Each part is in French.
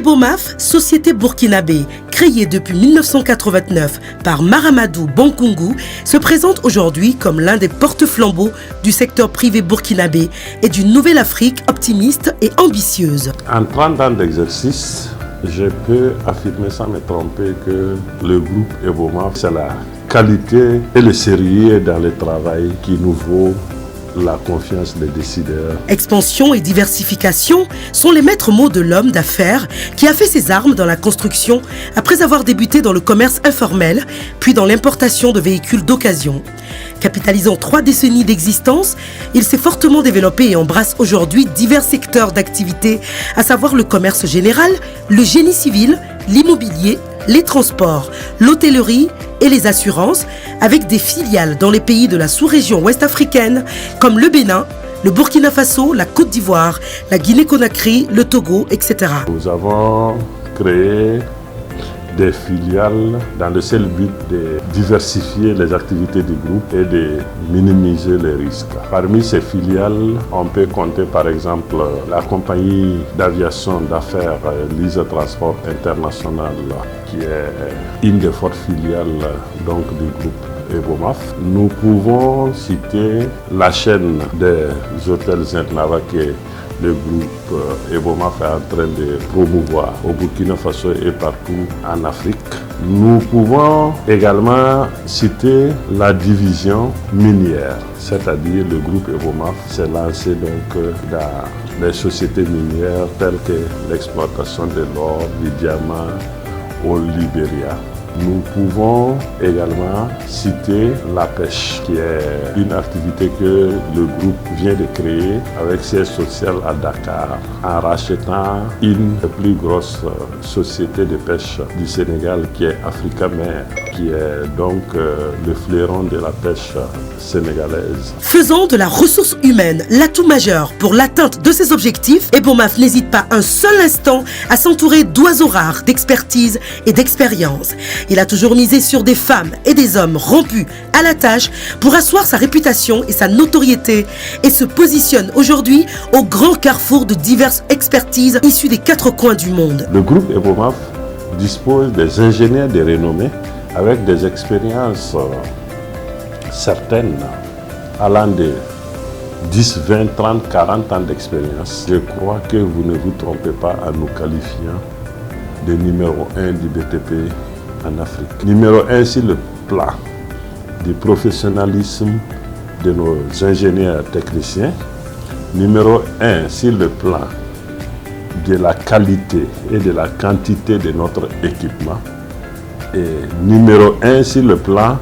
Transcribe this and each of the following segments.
Ebomaf, société burkinabé, créée depuis 1989 par Maramadou Bankungu, se présente aujourd'hui comme l'un des porte-flambeaux du secteur privé burkinabé et d'une nouvelle Afrique optimiste et ambitieuse. En 30 ans d'exercice, je peux affirmer sans me tromper que le groupe Ebomaf, c'est la qualité et le sérieux dans le travail qui nous vaut la confiance des décideurs. Expansion et diversification sont les maîtres mots de l'homme d'affaires qui a fait ses armes dans la construction après avoir débuté dans le commerce informel, puis dans l'importation de véhicules d'occasion. Capitalisant 3 décennies d'existence, il s'est fortement développé et embrasse aujourd'hui divers secteurs d'activité, à savoir le commerce général, le génie civil, l'immobilier, les transports, l'hôtellerie et les assurances, avec des filiales dans les pays de la sous-région ouest-africaine comme le Bénin, le Burkina Faso, la Côte d'Ivoire, la Guinée-Conakry, le Togo, etc. Nous avons créé des filiales dans le seul but de diversifier les activités du groupe et de minimiser les risques. Parmi ces filiales, on peut compter par exemple la compagnie d'aviation d'affaires Lise Transport International, qui est une des fortes filiales donc, du groupe Ebomaf. Nous pouvons citer la chaîne des hôtels Zentnava qui est le groupe Ebomaf est en train de promouvoir au Burkina Faso et partout en Afrique. Nous pouvons également citer la division minière, c'est-à-dire le groupe Ebomaf s'est lancé donc dans les sociétés minières telles que l'exploitation de l'or, du diamant au Libéria. Nous pouvons également citer la pêche, qui est une activité que le groupe vient de créer avec siège social à Dakar, en rachetant une des plus grosses sociétés de pêche du Sénégal, qui est Africamer, qui est donc le fleuron de la pêche sénégalaise. Faisant de la ressource humaine l'atout majeur pour l'atteinte de ses objectifs, Ebomaf n'hésite pas un seul instant à s'entourer d'oiseaux rares, d'expertise et d'expérience. Il a toujours misé sur des femmes et des hommes rompus à la tâche pour asseoir sa réputation et sa notoriété et se positionne aujourd'hui au grand carrefour de diverses expertises issues des 4 coins du monde. Le groupe Ebomaf dispose des ingénieurs de renommée avec des expériences certaines allant de 10, 20, 30, 40 ans d'expérience. Je crois que vous ne vous trompez pas en nous qualifiant de numéro 1 du BTP en Afrique. Numéro 1 sur le plan du professionnalisme de nos ingénieurs techniciens. Numéro 1 sur le plan de la qualité et de la quantité de notre équipement. Et numéro 1 sur le plan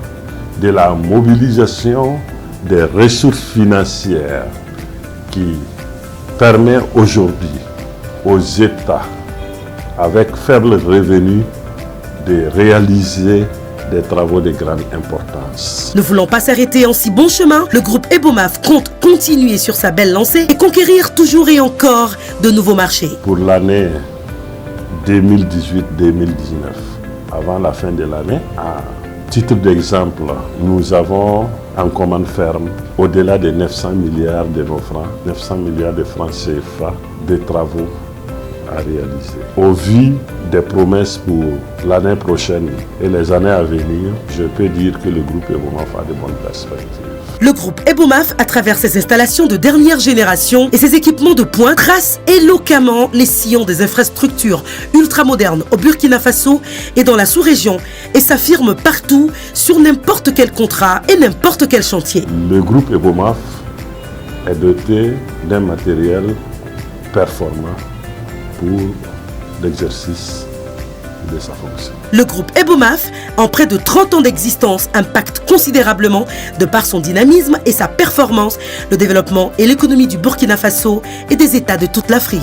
de la mobilisation des ressources financières qui permet aujourd'hui aux États avec faible revenu de réaliser des travaux de grande importance. Ne voulant pas s'arrêter en si bon chemin, le groupe Ebomaf compte continuer sur sa belle lancée et conquérir toujours et encore de nouveaux marchés. Pour l'année 2018-2019, avant la fin de l'année, à titre d'exemple, nous avons en commande ferme au-delà de 900 milliards de nos francs, 900 milliards de francs CFA de travaux à réaliser. Au vu des promesses pour l'année prochaine et les années à venir, je peux dire que le groupe Ebomaf a de bonnes perspectives. Le groupe Ebomaf, à travers ses installations de dernière génération et ses équipements de pointe, trace éloquemment les sillons des infrastructures ultramodernes au Burkina Faso et dans la sous-région et s'affirme partout sur n'importe quel contrat et n'importe quel chantier. Le groupe Ebomaf est doté d'un matériel performant pour l'exercice de sa fonction. Le groupe Ebomaf, en près de 30 ans d'existence, impacte considérablement, de par son dynamisme et sa performance, le développement et l'économie du Burkina Faso et des États de toute l'Afrique.